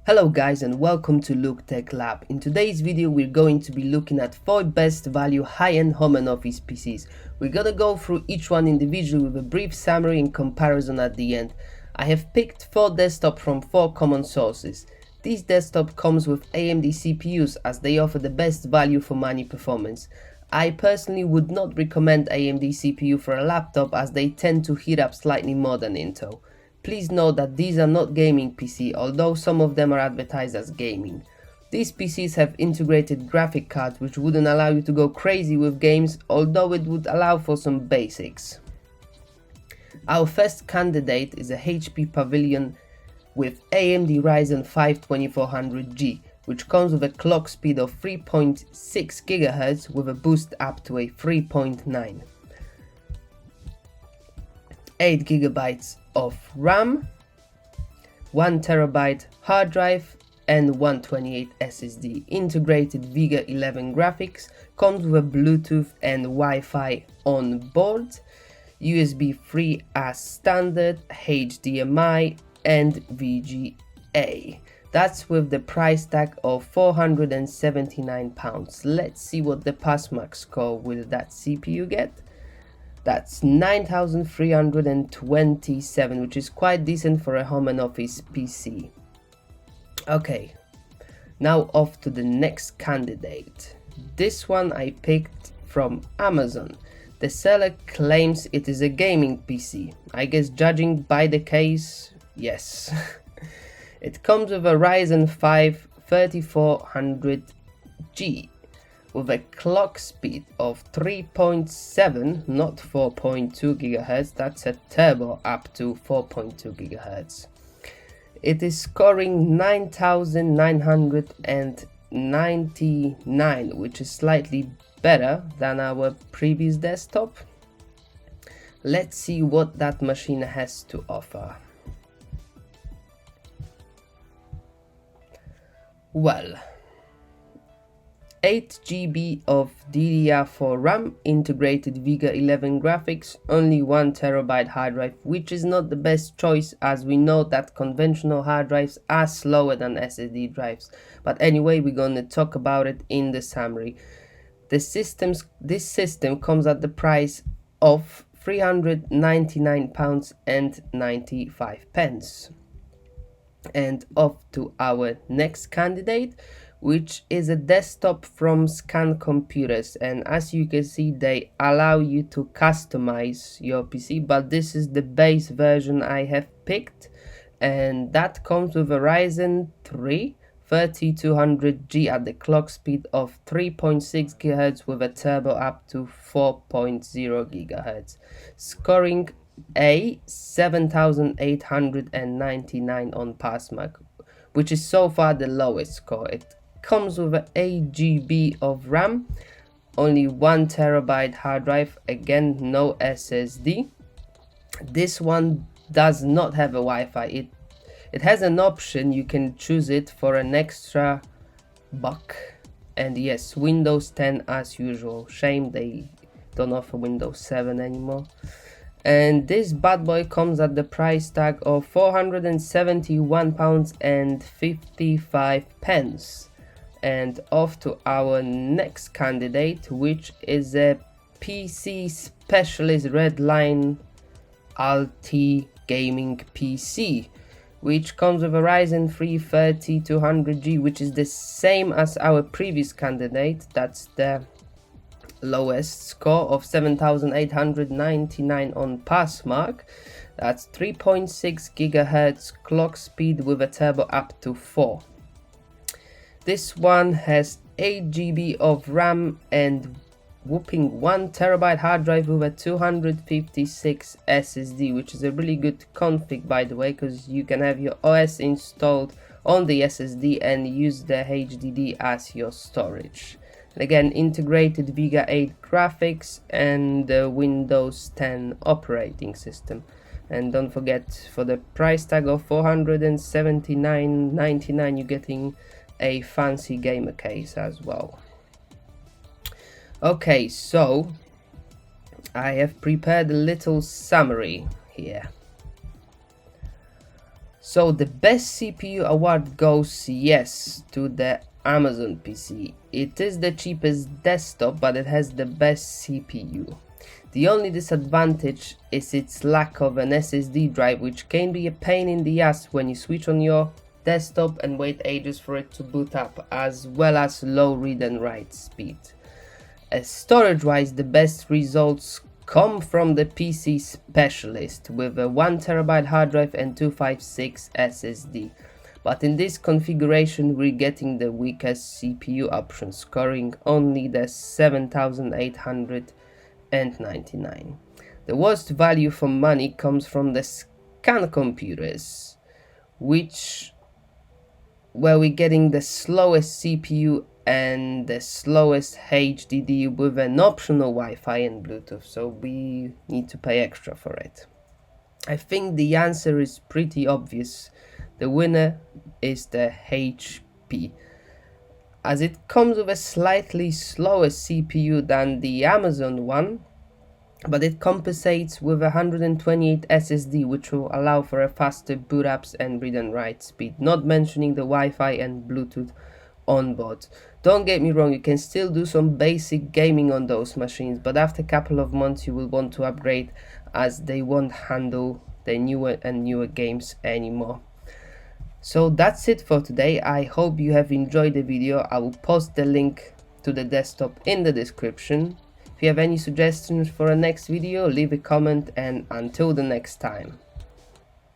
Hello guys and welcome to Look Tech Lab. In today's video we're going to be looking at 4 best value high-end home and office PCs. We're gonna go through each one individually with a brief summary and comparison at the end. I have picked 4 desktops from 4 common sources. These desktop comes with AMD CPUs as they offer the best value for money performance. I personally would not recommend AMD CPU for a laptop as they tend to heat up slightly more than Intel. Please note that these are not gaming PC, although some of them are advertised as gaming. These PCs have integrated graphic cards which wouldn't allow you to go crazy with games, although it would allow for some basics. Our first candidate is a HP Pavillion with AMD Ryzen 5 2400G, which comes with a clock speed of 3.6 GHz with a boost up to a 3.9. 8 GB of RAM, 1 TB hard drive and 128 SSD. Integrated Vega 11 graphics, comes with a Bluetooth and Wi-Fi on board, USB 3 as standard, HDMI and VGA. That's with the price tag of £479. Let's see what the Passmark score will that CPU get. That's 9,327, which is quite decent for a home and office PC. Okay, now off to the next candidate. This one I picked from Amazon. The seller claims it is a gaming PC. I guess judging by the case, yes. It comes with a Ryzen 5 3400G. with a clock speed of 3.7, not 4.2 GHz, that's a turbo up to 4.2 GHz. It is scoring 9,999, which is slightly better than our previous desktop. Let's see what that machine has to offer. Well, 8 GB of DDR4 RAM, integrated Vega 11 graphics, only 1 TB hard drive, which is not the best choice as we know that conventional hard drives are slower than SSD drives. But anyway, we're going to talk about it in the summary. This system comes at the price of £399.95. And off to our next candidate, which is a desktop from Scan Computers, and as you can see they allow you to customize your PC, but this is the base version I have picked, and that comes with a Ryzen 3 3200G at the clock speed of 3.6 GHz with a turbo up to 4.0 GHz, scoring a 7,899 on Passmark, which is so far the lowest score. It comes with an 8 GB of RAM, only 1 TB hard drive, again no SSD. This one does not have a Wi-Fi. It has an option, you can choose it for an extra buck, and yes, Windows 10 as usual. Shame they don't offer Windows 7 anymore. And this bad boy comes at the price tag of £471.55. And off to our next candidate, which is a PC Specialist Redline Alti Gaming PC, which comes with a Ryzen 3 3200G, which is the same as our previous candidate. That's the lowest score of 7,899 on Passmark. That's 3.6 GHz clock speed with a turbo up to 4. This one has 8 GB of RAM and whopping 1 TB hard drive with a 256 SSD, which is a really good config by the way, because you can have your OS installed on the SSD and use the HDD as your storage. And again, integrated Vega 8 graphics and the Windows 10 operating system. And don't forget, for the price tag of $479.99 you're getting a fancy gamer case as well. Okay, so I have prepared a little summary here. So the best CPU award goes, yes, to the Amazon PC. It is the cheapest desktop, but it has the best CPU. The only disadvantage is its lack of an SSD drive, which can be a pain in the ass when you switch on your desktop and wait ages for it to boot up, as well as low read and write speed. Storage wise, the best results come from the PC Specialist with a 1TB hard drive and 256 SSD. But in this configuration we're getting the weakest CPU option, scoring only the 7899. The worst value for money comes from the scan computers, where we're getting the slowest CPU and the slowest HDD with an optional Wi-Fi and Bluetooth, so we need to pay extra for it. I think the answer is pretty obvious. The winner is the HP, as it comes with a slightly slower CPU than the Amazon one, but it compensates with 128 SSD, which will allow for a faster boot ups and read and write speed, not mentioning the Wi-Fi and Bluetooth on board. Don't get me wrong, you can still do some basic gaming on those machines, but after a couple of months you will want to upgrade, as they won't handle the newer and newer games anymore. So that's it for today. I hope you have enjoyed the video. I will post the link to the desktop in the description. If you have any suggestions for a next video, leave a comment, and until the next time.